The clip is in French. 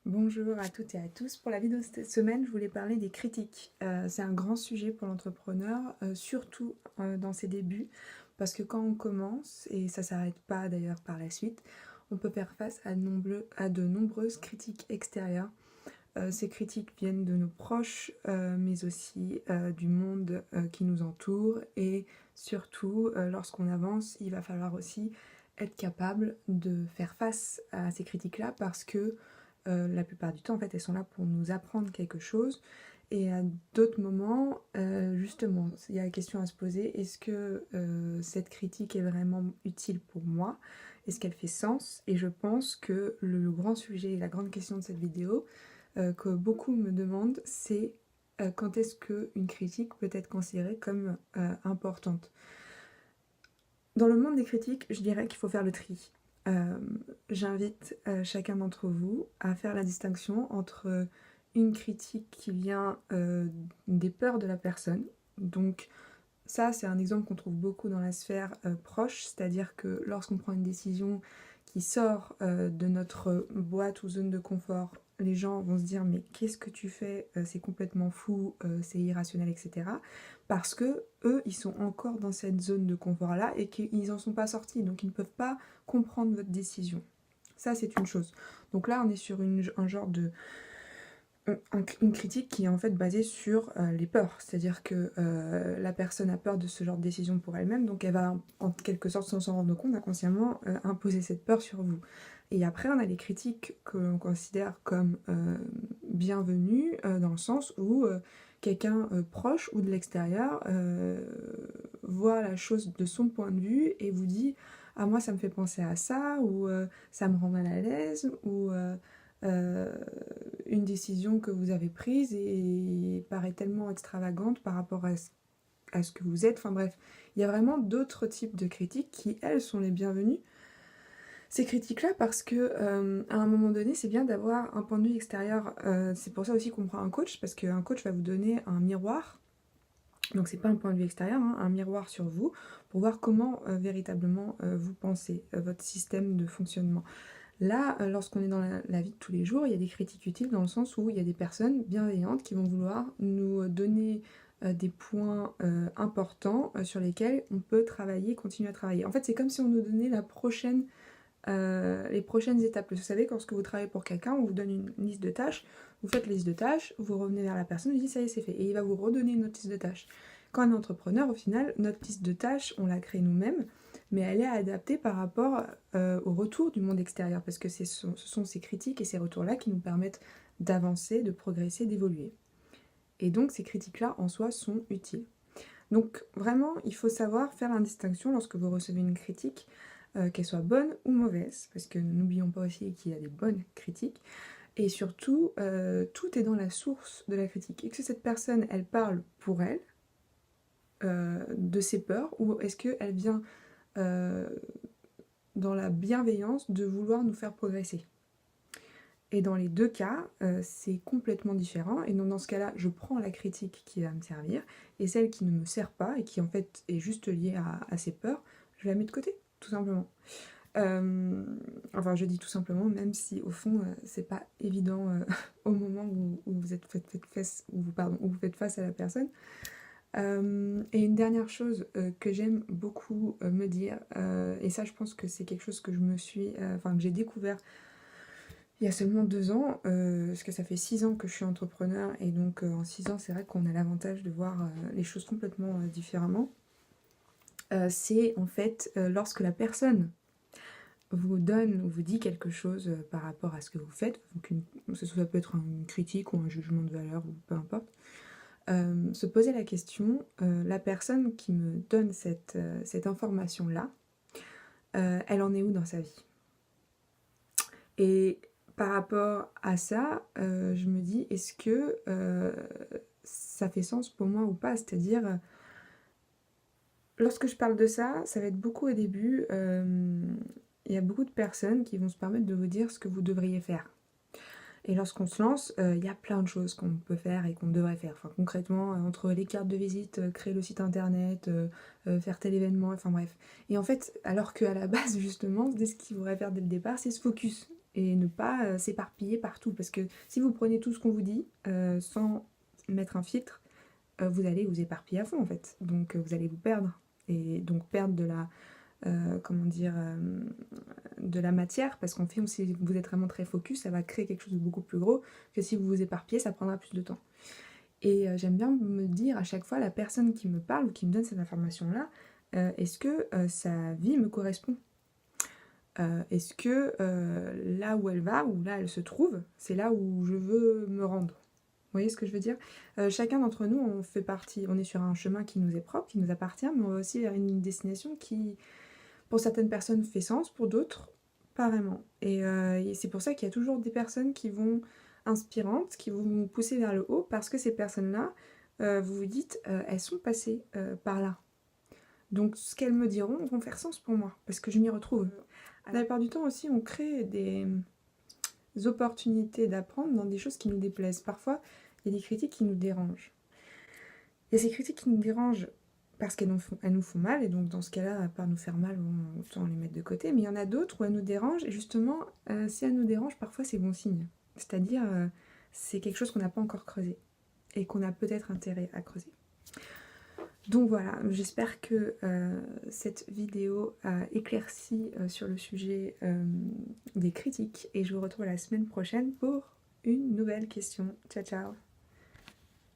Bonjour à toutes et à tous. Pour la vidéo de cette semaine, je voulais parler des critiques. C'est un grand sujet pour l'entrepreneur, surtout dans ses débuts, parce que quand on commence, et ça s'arrête pas d'ailleurs par la suite, on peut faire face à de nombreuses critiques extérieures. Ces critiques viennent de nos proches, mais aussi du monde qui nous entoure, et surtout, lorsqu'on avance, il va falloir aussi être capable de faire face à ces critiques-là parce que la plupart du temps, en fait, elles sont là pour nous apprendre quelque chose. Et à d'autres moments, justement, il y a la question à se poser, est-ce que cette critique est vraiment utile pour moi? Est-ce qu'elle fait sens? Et je pense que le grand sujet et la grande question de cette vidéo, que beaucoup me demandent, c'est quand est-ce qu'une critique peut être considérée comme importante? Dans le monde des critiques, je dirais qu'il faut faire le tri. Euh, J'invite chacun d'entre vous à faire la distinction entre une critique qui vient des peurs de la personne. Donc ça, c'est un exemple qu'on trouve beaucoup dans la sphère proche, c'est-à-dire que lorsqu'on prend une décision qui sort de notre boîte ou zone de confort, les gens vont se dire mais qu'est-ce que tu fais, c'est complètement fou, c'est irrationnel, etc. Parce que eux, ils sont encore dans cette zone de confort-là et qu'ils n'en sont pas sortis, donc ils ne peuvent pas comprendre votre décision. Ça, c'est une chose. Donc là, on est sur un genre de une critique qui est en fait basée sur les peurs, c'est-à-dire que la personne a peur de ce genre de décision pour elle-même, donc elle va en quelque sorte, sans s'en rendre compte, inconsciemment imposer cette peur sur vous. Et après on a les critiques que l'on considère comme bienvenues, dans le sens où quelqu'un proche ou de l'extérieur voit la chose de son point de vue et vous dit «Ah moi ça me fait penser à ça» ou «Ça me rend mal à l'aise» ou euh, une décision que vous avez prise et paraît tellement extravagante par rapport à ce que vous êtes. Enfin bref, il y a vraiment d'autres types de critiques qui, elles, sont les bienvenues. Ces critiques-là, parce que à un moment donné, c'est bien d'avoir un point de vue extérieur. C'est pour ça aussi qu'on prend un coach, parce qu'un coach va vous donner un miroir. Donc c'est pas un point de vue extérieur, hein, un miroir sur vous, pour voir comment véritablement vous pensez, votre système de fonctionnement. Là, lorsqu'on est dans la vie de tous les jours, il y a des critiques utiles dans le sens où il y a des personnes bienveillantes qui vont vouloir nous donner des points importants sur lesquels on peut travailler, continuer à travailler. En fait, c'est comme si on nous donnait les prochaines étapes. Vous savez, lorsque vous travaillez pour quelqu'un, on vous donne une liste de tâches, vous faites la liste de tâches, vous revenez vers la personne, vous dites ça y est, c'est fait. Et il va vous redonner une autre liste de tâches. Quand on est entrepreneur, au final, notre liste de tâches, on la crée nous-mêmes, mais elle est adaptée par rapport au retour du monde extérieur, parce que ce sont ces critiques et ces retours-là qui nous permettent d'avancer, de progresser, d'évoluer. Et donc ces critiques-là, en soi, sont utiles. Donc vraiment, il faut savoir faire la distinction lorsque vous recevez une critique, qu'elle soit bonne ou mauvaise, parce que n'oublions pas aussi qu'il y a des bonnes critiques, et surtout, tout est dans la source de la critique. Est-ce que cette personne, elle parle pour elle, de ses peurs, ou est-ce qu'elle vient euh, dans la bienveillance de vouloir nous faire progresser? Et dans les deux cas, c'est complètement différent. Et donc dans ce cas-là, je prends la critique qui va me servir, et celle qui ne me sert pas, et qui en fait est juste liée à ses peurs, je la mets de côté, tout simplement. Enfin, je dis tout simplement, même si au fond, c'est pas évident au moment où vous où vous faites face à la personne. Et une dernière chose que j'aime beaucoup me dire, et ça je pense que c'est quelque chose que que j'ai découvert il y a seulement 2 ans, parce que ça fait 6 ans que je suis entrepreneur, et donc en 6 ans c'est vrai qu'on a l'avantage de voir les choses complètement différemment. C'est en fait lorsque la personne vous donne ou vous dit quelque chose par rapport à ce que vous faites, donc ça peut être une critique ou un jugement de valeur ou peu importe, se poser la question, la personne qui me donne cette information-là, elle en est où dans sa vie? Et par rapport à ça, je me dis, est-ce que ça fait sens pour moi ou pas? C'est-à-dire, lorsque je parle de ça, ça va être beaucoup au début, il y a beaucoup de personnes qui vont se permettre de vous dire ce que vous devriez faire. Et lorsqu'on se lance, il y a plein de choses qu'on peut faire et qu'on devrait faire. Enfin, concrètement, entre les cartes de visite, créer le site internet, faire tel événement, enfin bref. Et en fait, alors qu'à la base, justement, dès ce qu'il faudrait faire dès le départ, c'est se focus. et ne pas s'éparpiller partout. Parce que si vous prenez tout ce qu'on vous dit sans mettre un filtre, vous allez vous éparpiller à fond en fait. Donc vous allez vous perdre. Et donc perdre de la, comment dire, de la matière. Parce qu'en fait, si vous êtes vraiment très focus, ça va créer quelque chose de beaucoup plus gros que si vous vous éparpillez, ça prendra plus de temps. Et j'aime bien me dire à chaque fois, la personne qui me parle ou qui me donne cette information-là, est-ce que sa vie me correspond? Est-ce que là où elle va, ou là elle se trouve, c'est là où je veux me rendre? Vous voyez ce que je veux dire? Chacun d'entre nous, on fait partie, on est sur un chemin qui nous est propre, qui nous appartient, mais on va aussi vers une destination qui, pour certaines personnes, fait sens, pour d'autres, pas vraiment. Et c'est pour ça qu'il y a toujours des personnes qui vont inspirantes, qui vont vous pousser vers le haut, parce que ces personnes-là, vous vous dites, elles sont passées par là. Donc ce qu'elles me diront vont faire sens pour moi, parce que je m'y retrouve. La plupart du temps aussi, on crée des opportunités d'apprendre dans des choses qui nous déplaisent. Parfois, il y a des critiques qui nous dérangent. Il y a ces critiques qui nous dérangent parce qu'elles nous font mal, et donc dans ce cas-là, à part nous faire mal, bon, autant les mettre de côté. Mais il y en a d'autres où elles nous dérangent, et justement, si elles nous dérangent, parfois c'est bon signe. C'est-à-dire, c'est quelque chose qu'on n'a pas encore creusé, et qu'on a peut-être intérêt à creuser. Donc voilà, j'espère que cette vidéo a éclairci sur le sujet des critiques, et je vous retrouve la semaine prochaine pour une nouvelle question. Ciao ciao!